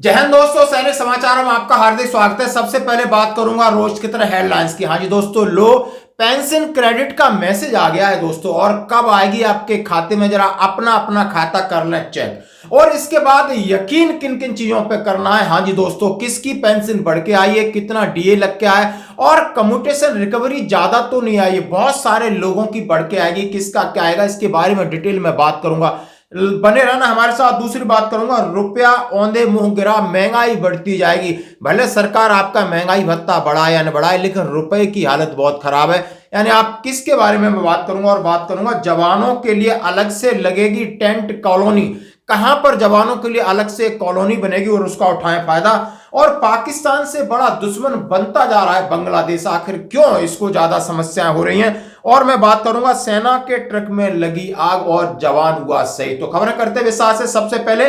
जय हिंद दोस्तों, सैनिक समाचारों में आपका हार्दिक स्वागत है। सबसे पहले बात करूंगा रोज की तरह हेडलाइंस की। हाँ जी दोस्तों, लो पेंशन क्रेडिट का मैसेज आ गया है दोस्तों, और कब आएगी आपके खाते में, जरा अपना अपना खाता कर लें चेक। और इसके बाद यकीन किन किन चीजों पे करना है। हाँ जी दोस्तों, किसकी पेंशन बढ़ के आई है, कितना डीए लग के आया, और कम्यूटेशन रिकवरी ज्यादा तो नहीं आई है, बहुत सारे लोगों की बढ़ के आएगी, किसका क्या आएगा, इसके बारे में डिटेल में बात करूंगा। बने रहना हमारे साथ। दूसरी बात करूंगा, रुपया औंधे मुंह गिरा, महंगाई बढ़ती जाएगी। भले सरकार आपका महंगाई भत्ता बढ़ाए या न बढ़ाए, लेकिन रुपए की हालत बहुत खराब है। यानी आप किसके बारे में मैं बात करूंगा, और बात करूंगा जवानों के लिए अलग से लगेगी टेंट कॉलोनी। कहां पर जवानों के लिए अलग से कॉलोनी बनेगी और उसका उठाएं फायदा। और पाकिस्तान से बड़ा दुश्मन बनता जा रहा है बांग्लादेश, आखिर क्यों इसको ज्यादा समस्याएं हो रही हैं। और मैं बात करूंगा सेना के ट्रक में लगी आग और जवान हुआ शहीद। तो खबरें करते विस्तार से। सबसे पहले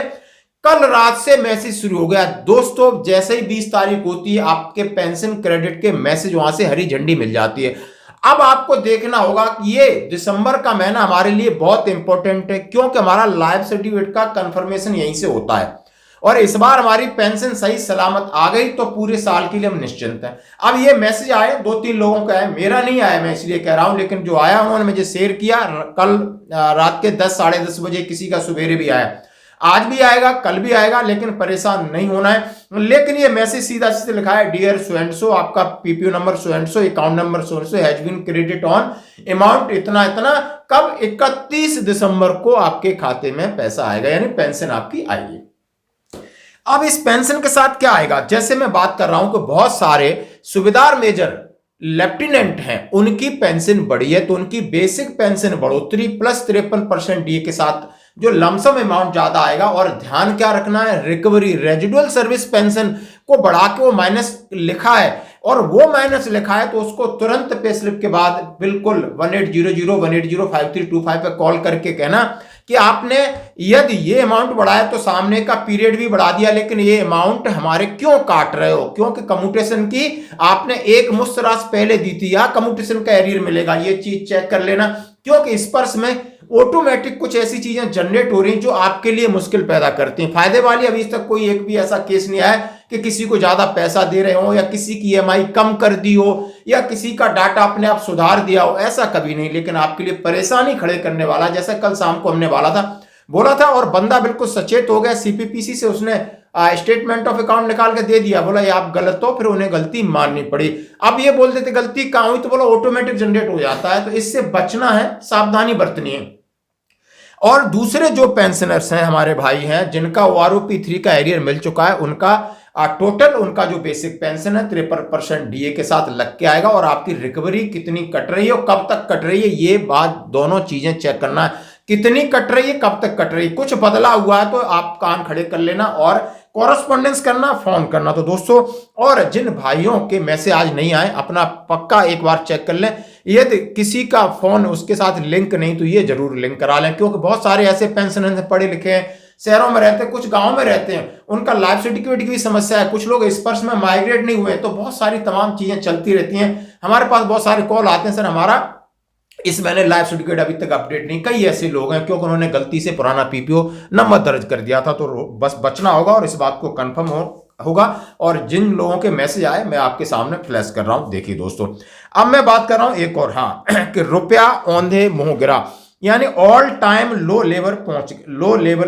कल रात से मैसेज शुरू हो गया दोस्तों। जैसे ही 20 तारीख होती है, आपके पेंशन क्रेडिट के मैसेज वहां से हरी झंडी मिल जाती है। अब आपको देखना होगा कि ये दिसंबर का महीना हमारे लिए बहुत इंपॉर्टेंट है, क्योंकि हमारा लाइफ सर्टिफिकेट का कंफर्मेशन यहीं से होता है। और इस बार हमारी पेंशन सही सलामत आ गई तो पूरे साल के लिए हम निश्चिंत हैं। अब ये मैसेज आए 2-3 लोगों का है, मेरा नहीं आया, मैं इसलिए कह रहा हूं, लेकिन जो आया उन्होंने मुझे शेयर किया। कल रात के 10 साढ़े 10 बजे, किसी का सवेरे भी आया, आज भी आएगा, कल भी आएगा, लेकिन परेशान नहीं होना है। लेकिन ये मैसेज सीधा सीधा लिखा है, डियर सो एंड सो, आपका PPO number so and so, account number so and so has been credit on amount इतना इतना, कब 31 दिसंबर को आपके खाते में पैसा आएगा, यानी पेंशन आपकी आएगी। अब इस पेंशन के साथ क्या आएगा, जैसे मैं बात कर रहा हूं कि बहुत सारे सूबेदार मेजर लेफ्टिनेंट हैं, उनकी पेंशन बढ़ी है, तो उनकी बेसिक पेंशन बढ़ोतरी प्लस 53% डीए के साथ जो लमसम अमाउंट ज्यादा आएगा। और ध्यान क्या रखना है, रिकवरी रेजिडुअल सर्विस पेंशन को बढ़ा के वो माइनस लिखा है, और वो माइनस लिखा है तो उसको तुरंत पे स्लिप के बाद बिल्कुल 1800-180-5325 पे कॉल करके कहना कि आपने यदि ये अमाउंट बढ़ाया तो सामने का पीरियड भी बढ़ा दिया, लेकिन ये अमाउंट हमारे क्यों काट रहे हो, क्योंकि कम्यूटेशन की आपने एक मुश्त राशि पहले दी थी, या कम्यूटेशन का एरियर मिलेगा, ये चीज चेक कर लेना। क्योंकि स्पर्श में ऑटोमेटिक कुछ ऐसी चीजें जनरेट हो रही हैं जो आपके लिए मुश्किल पैदा करती हैं। फायदे वाली अभी तक कोई एक भी ऐसा केस नहीं आया कि किसी को ज्यादा पैसा दे रहे हो, या किसी की ईएमआई कम कर दी हो, या किसी का डाटा अपने आप सुधार दिया हो, ऐसा कभी नहीं। लेकिन आपके लिए परेशानी खड़े करने वाला, जैसे कल शाम को हमने बोला था और बंदा बिल्कुल सचेत हो गया, सीपीपीसी से उसने स्टेटमेंट ऑफ अकाउंट निकाल के दे दिया, बोला ये आप गलत हो, फिर उन्हें गलती माननी पड़ी। अब ये बोल देते गलती कहां हुई, तो बोला ऑटोमेटिक जनरेट हो जाता है। तो इससे बचना है, सावधानी बरतनी है। और दूसरे जो पेंशनर्स हैं, हमारे भाई हैं जिनका OROP3 का एरियर मिल चुका है, उनका टोटल उनका जो बेसिक पेंशन है 53% डीए के साथ लग के आएगा। और आपकी रिकवरी कितनी कट रही है और कब तक कट रही है, ये बात दोनों चीजें चेक करना है, कितनी कट रही है, कब तक कट रही है। कुछ बदला हुआ है तो आप कान खड़े कर लेना और कॉरेस्पॉन्डेंस करना, फोन करना। तो दोस्तों, और जिन भाइयों के मैसेज आज नहीं आए, अपना पक्का एक बार चेक कर लें, यदि किसी का फोन उसके साथ लिंक नहीं तो ये जरूर लिंक करा लें, क्योंकि बहुत सारे ऐसे पेंशनर पढ़े लिखे हैं, शहरों में रहते हैं, कुछ गांव में रहते हैं, उनका लाइफ सर्टिफिकेट की भी समस्या है, कुछ लोग स्पर्श में माइग्रेट नहीं हुए, तो बहुत सारी तमाम चीजें चलती रहती हैं। हमारे पास बहुत सारे कॉल आते हैं, सर हमारा इस महीने लाइफ सर्टिफिकेट अभी तक अपडेट नहीं। कई ऐसे लोग हैं क्योंकि उन्होंने गलती से पुराना पीपीओ नंबर दर्ज कर दिया था। तो बस बचना होगा और इस बात को कंफर्म होगा। और जिन लोगों के मैसेज आए मैं आपके सामने फ्लैश कर रहा हूं, देखिए दोस्तों। अब मैं बात कर रहा हूं एक और, हाँ कि रुपया औंधे मुंह गिरा, यानी ऑल टाइम लो लेवल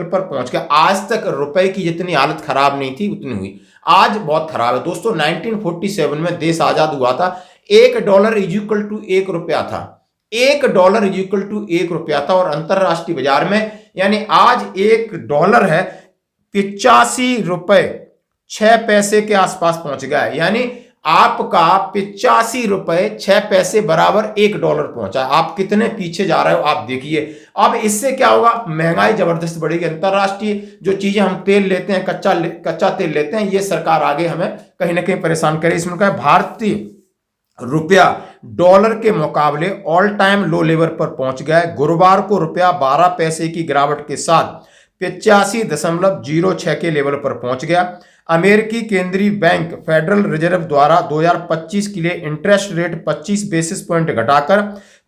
पर पहुंच गया। आज तक रुपए की जितनी हालत खराब नहीं थी उतनी हुई, आज बहुत खराब है दोस्तों। 1947 में देश आजाद हुआ था, $1 इज इक्वल टू 1 रुपया था, $1 इज इक्वल टू 1 रुपया था। और अंतरराष्ट्रीय बाजार में यानी आज $1 है 85 रुपए 6 पैसे के आसपास पहुंच गया है। यानी आपका 85 रुपए 6 पैसे बराबर $1 पहुंचा। आप कितने पीछे जा रहे हो आप देखिए। अब इससे क्या होगा, महंगाई जबरदस्त बढ़ेगी। अंतरराष्ट्रीय जो चीजें हम तेल लेते हैं, कच्चा तेल लेते हैं, ये सरकार आगे हमें कहीं ना कहीं परेशान करे। इसमें क्या, भारतीय रुपया डॉलर के मुकाबले ऑल टाइम लो लेवल पर पहुंच गया है। गुरुवार को रुपया 12 पैसे की गिरावट के साथ 85.06 के लेवल पर पहुंच गया। अमेरिकी केंद्रीय बैंक फेडरल रिजर्व द्वारा 2025 के लिए इंटरेस्ट रेट 25 बेसिस पॉइंट घटाकर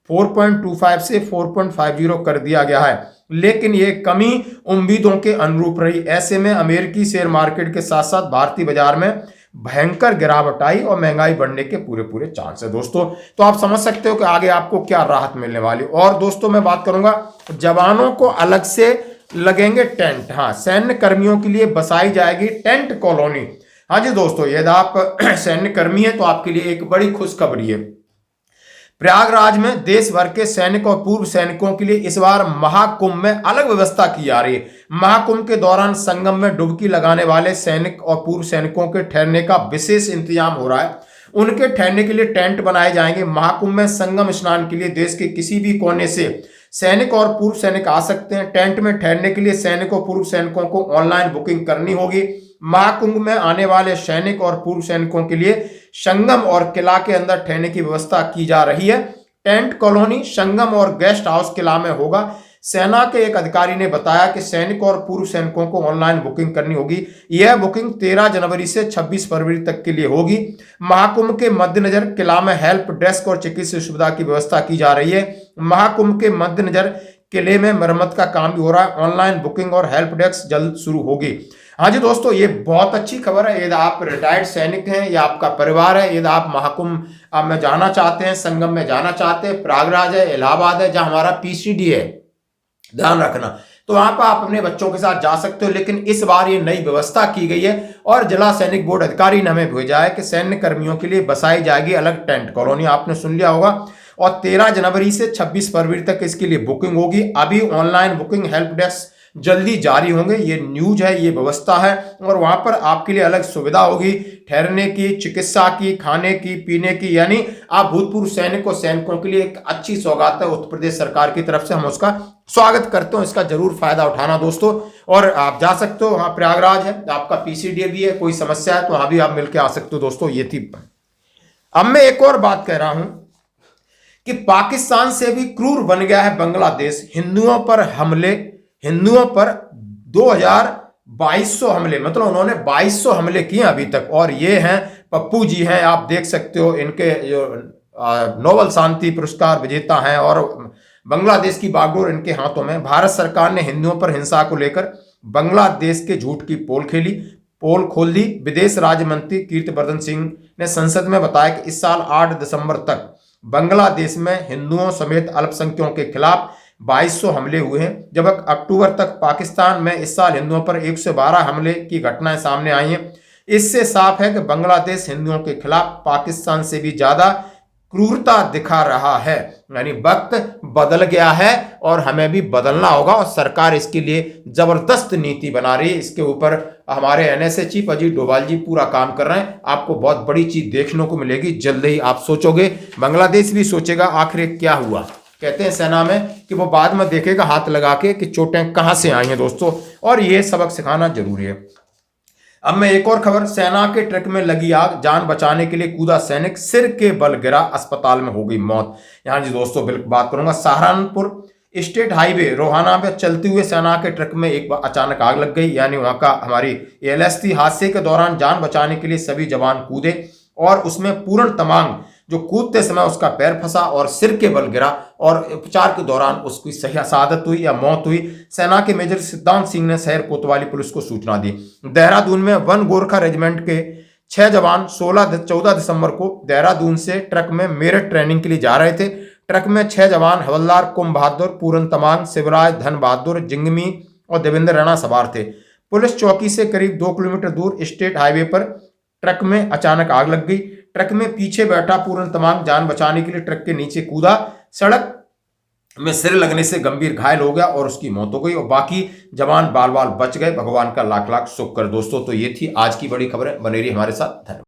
4.25 से 4.50 कर दिया गया है, लेकिन ये कमी उम्मीदों के अनुरूप रही। ऐसे में अमेरिकी शेयर मार्केट के साथ साथ भारतीय बाजार में भयंकर गिरावट आई और महंगाई बढ़ने के पूरे पूरे चांस है दोस्तों। तो आप समझ सकते हो कि आगे आपको क्या राहत मिलने वाली। और दोस्तों मैं बात करूंगा, जवानों को अलग से लगेंगे टेंट। हाँ, सैन्य कर्मियों के लिए बसाई जाएगी टेंट कॉलोनी। हाँ जी दोस्तों, यदि आप सैन्य कर्मी है तो आपके लिए एक बड़ी खुशखबरी है। प्रयागराज में देश भर के सैनिक और पूर्व सैनिकों के लिए इस बार महाकुंभ में अलग व्यवस्था की जा रही है। महाकुंभ के दौरान संगम में डुबकी लगाने वाले सैनिक और पूर्व सैनिकों के ठहरने का विशेष इंतजाम हो रहा है। उनके ठहरने के लिए टेंट बनाए जाएंगे। महाकुंभ में संगम स्नान के लिए देश के किसी भी कोने से सैनिक और पूर्व सैनिक आ सकते हैं। टेंट में ठहरने के लिए सैनिक और पूर्व सैनिकों को ऑनलाइन बुकिंग करनी होगी। महाकुंभ में आने वाले सैनिक और पूर्व सैनिकों के लिए संगम और किला के अंदर ठहरने की व्यवस्था की जा रही है। टेंट कॉलोनी संगम और गेस्ट हाउस किला में होगा। सेना के एक अधिकारी ने बताया कि सैनिक और पूर्व सैनिकों को ऑनलाइन बुकिंग करनी होगी। यह बुकिंग 13 जनवरी से 26 फरवरी तक के लिए होगी। महाकुंभ के मद्देनजर किला में हेल्प डेस्क और चिकित्सा सुविधा की व्यवस्था की जा रही है। महाकुंभ के मद्देनजर किले में मरम्मत का काम भी हो रहा है। ऑनलाइन बुकिंग और हेल्प डेस्क जल्द शुरू होगी। हाँ जी दोस्तों, ये बहुत अच्छी खबर है। यदि आप रिटायर्ड सैनिक हैं या आपका परिवार है, यदि आप महाकुंभ में जाना चाहते हैं, संगम में जाना चाहते हैं, प्रयागराज है, इलाहाबाद है, जहां हमारा पीसीडी है, ध्यान रखना, तो वहां पर आप अपने बच्चों के साथ जा सकते हो। लेकिन इस बार ये नई व्यवस्था की गई है और जिला सैनिक बोर्ड अधिकारी ने हमें भेजा है कि सैन्य कर्मियों के लिए बसाई जाएगी अलग टेंट कॉलोनी। आपने सुन लिया होगा। और 13 जनवरी से 26 फरवरी तक इसके लिए बुकिंग होगी। अभी ऑनलाइन बुकिंग हेल्प डेस्क जल्दी जारी होंगे। ये न्यूज है, ये व्यवस्था है और वहां पर आपके लिए अलग सुविधा होगी ठहरने की, चिकित्सा की, खाने की, पीने की। यानी आप भूतपूर्व सैनिक और सैनिकों के लिए एक अच्छी सौगात है उत्तर प्रदेश सरकार की तरफ से। हम उसका स्वागत करते हो, इसका जरूर फायदा उठाना दोस्तों। और आप जा सकते हो, वहां प्रयागराज है, आपका पीसीडी भी है, कोई समस्या है तो वहां भी आप मिलकर आ सकते हो दोस्तों। ये थी। अब मैं एक और बात कह रहा हूं कि पाकिस्तान से भी क्रूर बन गया है बांग्लादेश। हिंदुओं पर 2200 हमले, मतलब उन्होंने 2200 हमले किए अभी तक। और ये हैं पप्पू जी हैं, आप देख सकते हो, इनके जो नोबेल शांति पुरस्कार विजेता हैं और बांग्लादेश की बागडोर इनके हाथों में। भारत सरकार ने हिंदुओं पर हिंसा को लेकर बांग्लादेश के झूठ की पोल खोल दी। विदेश राज्य मंत्री कीर्तिवर्धन सिंह ने संसद में बताया कि इस साल 8 दिसंबर तक बांग्लादेश में हिंदुओं समेत अल्पसंख्यकों के खिलाफ 2200 हमले हुए हैं, जब अक्टूबर तक पाकिस्तान में इस साल हिंदुओं पर 112 हमले की घटनाएं सामने आई हैं। इससे साफ है कि बांग्लादेश हिंदुओं के खिलाफ पाकिस्तान से भी ज्यादा क्रूरता दिखा रहा है। यानी वक्त बदल गया है और हमें भी बदलना होगा और सरकार इसके लिए जबरदस्त नीति बना रही है। इसके ऊपर हमारे एनएसए चीफ अजीत डोभाल जी पूरा काम कर रहे हैं। आपको बहुत बड़ी चीज देखने को मिलेगी जल्द ही। आप सोचोगे, बांग्लादेश भी सोचेगा आखिर क्या हुआ। कहते हैं सेना में कि वो बाद में देखेगा हाथ लगा के कि चोटें कहां से आई हैं दोस्तों। और ये सबक सिखाना जरूरी है। अब मैं एक और खबर, सेना के ट्रक में लगी आग, जान बचाने के लिए कूदा सैनिक, सिर के बल गिरा, अस्पताल में हो गई मौत। यहां जी दोस्तों बिल्कुल बात करूंगा, सहारनपुर स्टेट हाईवे रोहाना पे चलते हुए सेना के ट्रक में एक बार अचानक आग लग गई। यानी वहां का हमारी एएलएस थी। हादसे के दौरान जान बचाने के लिए सभी जवान कूदे और उसमें पूर्ण तमांग जो कूदते समय उसका पैर फंसा और सिर के बल गिरा और उपचार के दौरान उसकी सही शहादत हुई या मौत हुई। सेना के मेजर सिद्धांत सिंह ने शहर कोतवाली पुलिस को सूचना दी। देहरादून में वन गोरखा रेजिमेंट के 6 जवान 14 दिसंबर को देहरादून से ट्रक में मेरठ ट्रेनिंग के लिए जा रहे थे। ट्रक में 6 जवान हवलदार कुंभ बहादुर, पूरन तमांग, शिवराज धन बहादुर, जिंगमी और देवेंद्र राणा सवार थे। पुलिस चौकी से करीब 2 किलोमीटर दूर स्टेट हाईवे पर ट्रक में अचानक आग लग गई। ट्रक में पीछे बैठा पूरन तमांग जान बचाने के लिए ट्रक के नीचे कूदा, सड़क में सिर लगने से गंभीर घायल हो गया और उसकी मौत हो गई और बाकी जवान बाल बाल बच गए। भगवान का लाख लाख शुक्र दोस्तों। तो ये थी आज की बड़ी खबर है। बने रहिए हमारे साथ। धन्यवाद।